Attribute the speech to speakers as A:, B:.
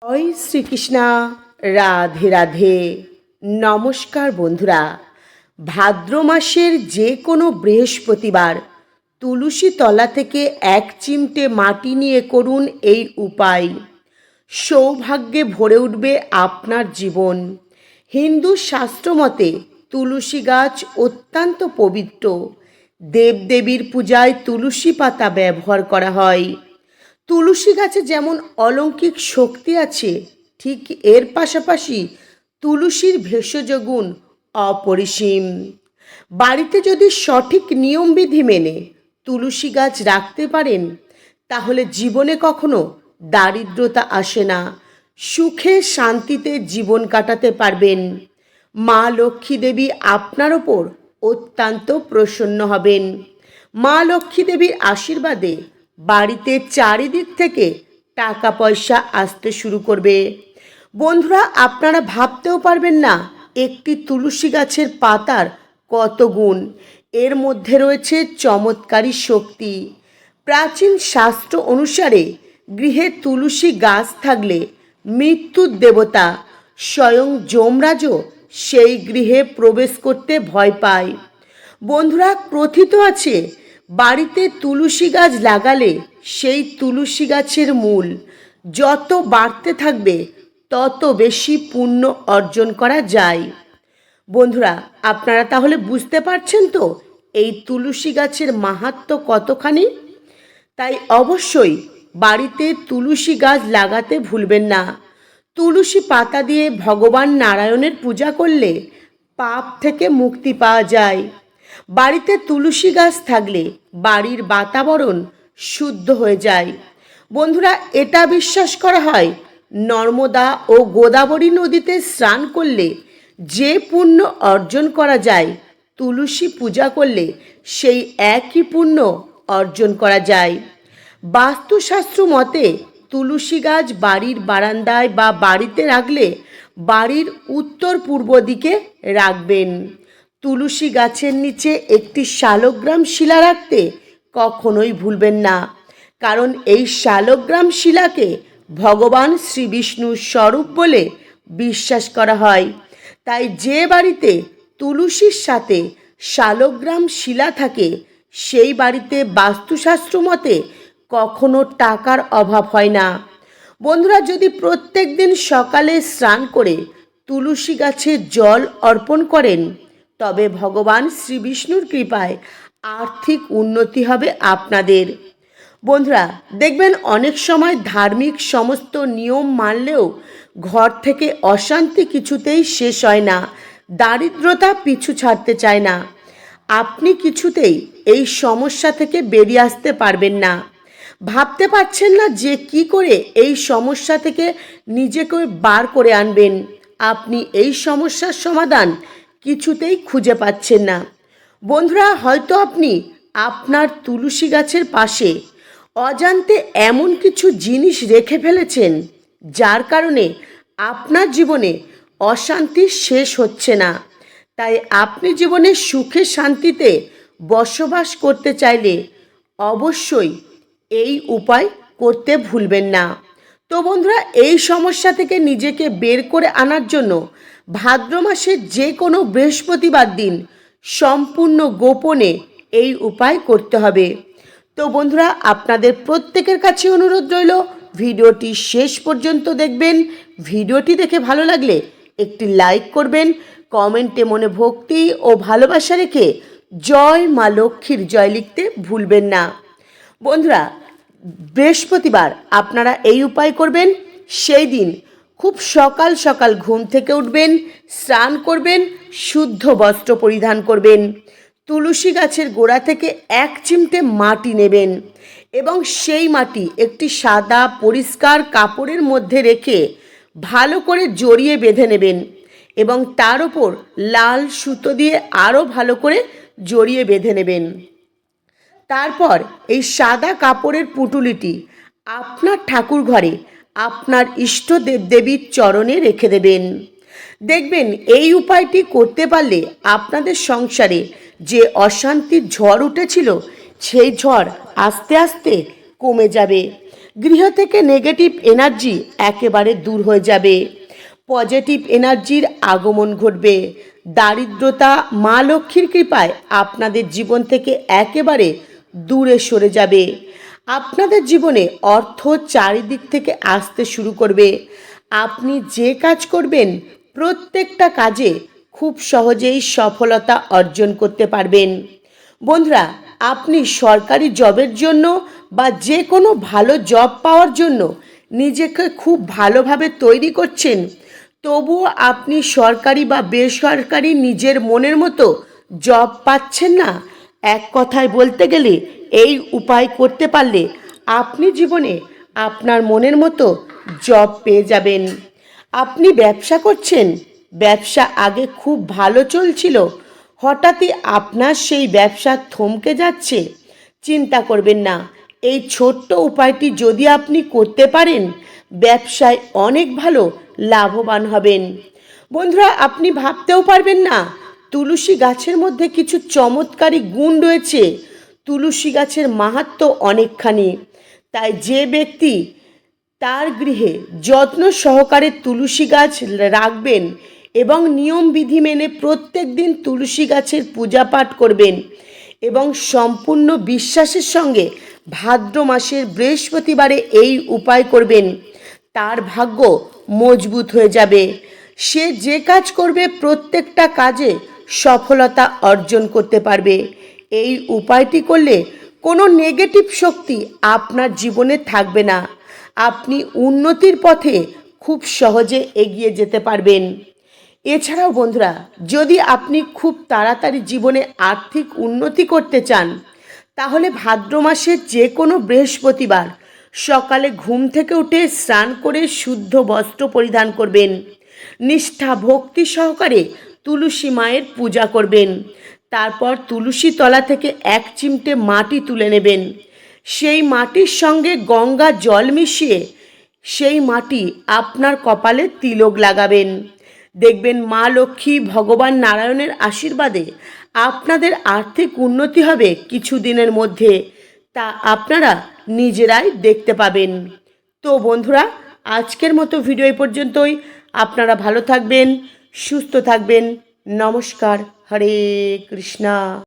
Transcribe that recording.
A: জয় শ্রীকৃষ্ণা। রাধে রাধে। নমস্কার বন্ধুরা। ভাদ্র মাসের যে কোনো বৃহস্পতিবার তুলসী তলা থেকে এক চিমটে মাটি নিয়ে করুন এই উপায়। সৌভাগ্যে ভরে উঠবে আপনার জীবন। হিন্দু শাস্ত্র মতে তুলসী গাছ অত্যন্ত পবিত্র। দেবদেবীর পূজায় তুলসী পাতা ব্যবহার করা হয়। তুলসী গাছে যেমন অলৌকিক শক্তি আছে, ঠিক এর পাশাপাশি তুলসীর ভেষজ গুণ অপরিসীম। বাড়িতে যদি সঠিক নিয়মবিধি মেনে তুলসী গাছ রাখতে পারেন, তাহলে জীবনে কখনো দারিদ্রতা আসে না। সুখে শান্তিতে জীবন কাটাতে পারবেন। মা লক্ষ্মী দেবী আপনার ওপর অত্যন্ত প্রসন্ন হবেন। মা লক্ষ্মী দেবীর আশীর্বাদে বাড়িতে চারিদিক থেকে টাকা পয়সা আসতে শুরু করবে। বন্ধুরা, আপনারা ভাবতেও পারবেন না একটি তুলসী গাছের পাতার কত গুণ। এর মধ্যে রয়েছে চমৎকারী শক্তি। প্রাচীন শাস্ত্র অনুসারে গৃহে তুলসী গাছ থাকলে মৃত্যুর দেবতা স্বয়ং যমরাজও সেই গৃহে প্রবেশ করতে ভয় পায়। বন্ধুরা, কথিত আছে বাড়িতে তুলসী গাছ লাগালে সেই তুলসী গাছের মূল যত বাড়তে থাকবে তত বেশি পুণ্য অর্জন করা যায়। বন্ধুরা, আপনারা তাহলে বুঝতে পারছেন তো এই তুলসী গাছের মাহাত্ম্য কতখানি। তাই অবশ্যই বাড়িতে তুলসী গাছ লাগাতে ভুলবেন না। তুলসী পাতা দিয়ে ভগবান নারায়ণের পূজা করলে পাপ থেকে মুক্তি পাওয়া যায়। বাড়িতে তুলসী গাছ থাকলে বাড়ির বাতাবরণ শুদ্ধ হয়ে যায়। বন্ধুরা, এটা বিশ্বাস করা হয় নর্মদা ও গোদাবরী নদীতে স্নান করলে যে পুণ্য অর্জন করা যায়, তুলসী পূজা করলে সেই একই পুণ্য অর্জন করা যায়। বাস্তুশাস্ত্র মতে তুলসী গাছ বাড়ির বারান্দায় বা বাড়িতে রাখলে বাড়ির উত্তর পূর্ব দিকে রাখবেন। তুলসী গাছের নিচে একটি শালগ্রাম শিলা রাখতে কখনোই ভুলবেন না, কারণ এই শালগ্রাম শিলাকে ভগবান শ্রী বিষ্ণুর স্বরূপ বলে বিশ্বাস করা হয়। তাই যে বাড়িতে তুলসীর সাথে শালগ্রাম শিলা থাকে সেই বাড়িতে বাস্তুশাস্ত্র মতে কখনো টাকার অভাব হয় না। বন্ধুরা, যদি প্রত্যেক দিন সকালে স্নান করে তুলসী গাছে জল অর্পণ করেন, তবে ভগবান শ্রী বিষ্ণুর কৃপায় আর্থিক উন্নতি হবে আপনাদের। বন্ধুরা, দেখবেন অনেক সময় ধার্মিক সমস্ত নিয়ম মানলেও ঘর থেকে অশান্তি কিছুতেই শেষ হয় না, দারিদ্রতা পিছু ছাড়তে চায় না। আপনি কিছুতেই এই সমস্যা থেকে বেরিয়ে আসতে পারবেন না। ভাবতে পারছেন না যে কি করে এই সমস্যা থেকে নিজেকে বার করে আনবেন। আপনি এই সমস্যার সমাধান কিছুতেই খুঁজে পাচ্ছেন না। বন্ধুরা, হয়তো আপনি আপনার তুলসী গাছের পাশে অজান্তে এমন কিছু জিনিস রেখে ফেলেছেন যার কারণে আপনার জীবনে অশান্তি শেষ হচ্ছে না। তাই আপনি জীবনে সুখে শান্তিতে বসবাস করতে চাইলে অবশ্যই এই উপায় করতে ভুলবেন না। তো বন্ধুরা, এই সমস্যা থেকে নিজেকে বের করে আনার জন্য ভাদ্র মাসের যে কোনো বৃহস্পতিবার দিন সম্পূর্ণ গোপনে এই উপায় করতে হবে। তো বন্ধুরা, আপনাদের প্রত্যেকের কাছে অনুরোধ রইল ভিডিওটি শেষ পর্যন্ত দেখবেন। ভিডিওটি দেখে ভালো লাগলে একটি লাইক করবেন, কমেন্টে মনে ভক্তি ও ভালোবাসা রেখে জয় মা লক্ষ্মীর জয় লিখতে ভুলবেন না। বন্ধুরা, বৃহস্পতিবার আপনারা এই উপায় করবেন। সেই দিন খুব সকাল সকাল ঘুম থেকে উঠবেন, স্নান করবেন, শুদ্ধ বস্ত্র পরিধান করবেন, তুলসী গাছের গোড়া থেকে এক চিমটে মাটি নেবেন এবং সেই মাটি একটি সাদা পরিষ্কার কাপড়ের মধ্যে রেখে ভালো করে জড়িয়ে বেঁধে নেবেন এবং তার উপর লাল সুতো দিয়ে আরও ভালো করে জড়িয়ে বেঁধে নেবেন। তারপর এই সাদা কাপড়ের পুঁটুলিটি আপনার ঠাকুর ঘরে আপনার ইষ্ট দেবদেবীর চরণে রেখে দেবেন। দেখবেন এই উপায়টি করতে পারলে আপনাদের সংসারে যে অশান্তির ঝড় উঠেছিল সেই ঝড় আস্তে আস্তে কমে যাবে। গৃহ থেকে নেগেটিভ এনার্জি একেবারে দূর হয়ে যাবে, পজিটিভ এনার্জির আগমন ঘটবে। দারিদ্রতা মা লক্ষ্মীর কৃপায় আপনাদের জীবন থেকে একেবারে দূরে সরে যাবে। আপনাদের জীবনে অর্থ চারিদিক থেকে আসতে শুরু করবে। আপনি যে কাজ করবেন প্রত্যেকটা কাজে খুব সহজেই সফলতা অর্জন করতে পারবেন। বন্ধুরা, আপনি সরকারি জবের জন্য বা যে কোনো ভালো জব পাওয়ার জন্য নিজেকে খুব ভালোভাবে তৈরি করছেন, তবুও আপনি সরকারি বা বেসরকারি নিজের মনের মতো জব পাচ্ছেন না। এক কথায় বলতে গেলে এই উপায় করতে পারলে আপনি জীবনে আপনার মনের মতো জব পেয়ে যাবেন। আপনি ব্যবসা করছেন, ব্যবসা আগে খুব ভালো চলছিল, হঠাৎই আপনার সেই ব্যবসা থমকে যাচ্ছে, চিন্তা করবেন না। এই ছোট্ট উপায়টি যদি আপনি করতে পারেন, ব্যবসায় অনেক ভালো লাভবান হবেন। বন্ধুরা, আপনি ভাবতেও পারবেন না তুলসী গাছের মধ্যে কিছু চমৎকারী গুণ রয়েছে। তুলসী গাছের মাহাত্ম্য অনেকখানি। তাই যে ব্যক্তি তার গৃহে যত্ন সহকারে তুলসী গাছ রাখবেন এবং নিয়ম বিধি মেনে প্রত্যেক দিন তুলসী গাছের পূজা পাঠ করবেন এবং সম্পূর্ণ বিশ্বাসের সঙ্গে ভাদ্র মাসের বৃহস্পতিবারে এই উপায় করবেন, তার ভাগ্য মজবুত হয়ে যাবে। সে যে কাজ করবে প্রত্যেকটা কাজে সফলতা অর্জন করতে পারবে। এই উপায়টি করলে কোনো নেগেটিভ শক্তি আপনার জীবনে থাকবে না। আপনি উন্নতির পথে খুব সহজে এগিয়ে যেতে পারবেন। এছাড়াও বন্ধুরা, যদি আপনি খুব তাড়াতাড়ি জীবনে আর্থিক উন্নতি করতে চান, তাহলে ভাদ্র মাসের যে কোনো বৃহস্পতিবার সকালে ঘুম থেকে উঠে স্নান করে শুদ্ধ বস্ত্র পরিধান করবেন, নিষ্ঠা ভক্তি সহকারে তুলসী মায়ের পূজা করবেন। তারপর তুলসী তলা থেকে এক চিমটে মাটি তুলে নেবেন। সেই মাটির সঙ্গে গঙ্গা জল মিশিয়ে সেই মাটি আপনার কপালে তিলক লাগাবেন। দেখবেন মা লক্ষ্মী ভগবান নারায়ণের আশীর্বাদে আপনাদের আর্থিক উন্নতি হবে কিছুদিনের মধ্যে, তা আপনারা নিজেরাই দেখতে পাবেন। তো বন্ধুরা, আজকের মতো ভিডিও এই পর্যন্তই। আপনারা ভালো থাকবেন, সুস্থ থাকবেন। নমস্কার। হরে কৃষ্ণা।